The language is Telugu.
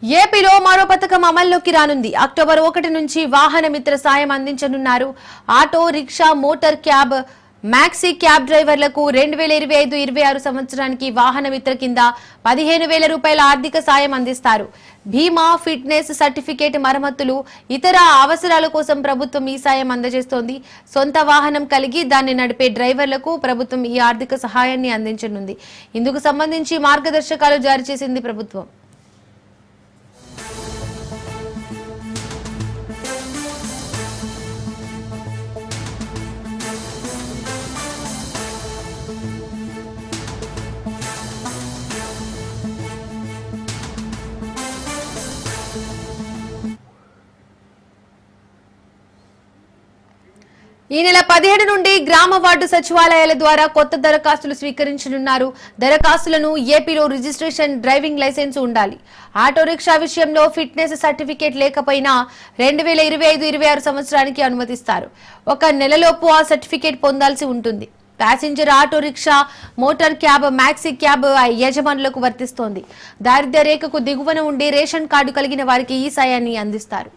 ఏపీలో మరో పథకం అమల్లోకి రానుంది. అక్టోబర్ 1 నుంచి వాహన మిత్ర సాయం అందించనున్నారు. Auto, rickshaw, motor cab, maxi cab డ్రైవర్లకు 2025-26 సంవత్సరానికి వాహన మిత్ర కింద 15,000 రూపాయల ఆర్థిక సాయం అందిస్తారు. బీమా, ఫిట్నెస్ సర్టిఫికేట్, మరమ్మతులు, ఇతర అవసరాల కోసం ప్రభుత్వం ఈ సాయం అందజేస్తోంది. సొంత వాహనం కలిగి దాన్ని నడిపే డ్రైవర్లకు ప్రభుత్వం ఈ ఆర్థిక సహాయాన్ని అందించనుంది. ఇందుకు సంబంధించి మార్గదర్శకాలు జారీ చేసింది ప్రభుత్వం. ఈ నెల 17 నుండి గ్రామ వార్డు సచివాలయాల ద్వారా కొత్త దరఖాస్తులు స్వీకరించనున్నారు. దరఖాస్తులను ఏపీలో రిజిస్ట్రేషన్, డ్రైవింగ్ లైసెన్స్ ఉండాలి. ఆటో రిక్షా విషయంలో ఫిట్నెస్ సర్టిఫికేట్ లేకపోయినా 2025-26 సంవత్సరానికి అనుమతిస్తారు. ఒక నెలలోపు ఆ సర్టిఫికేట్ పొందాల్సి ఉంటుంది. Passenger auto rickshaw, motor cab, maxi cab యజమానులకు వర్తిస్తోంది. దారిద్ర్య రేఖకు దిగువన ఉండి రేషన్ కార్డు కలిగిన వారికి ఈ సాయాన్ని అందిస్తారు.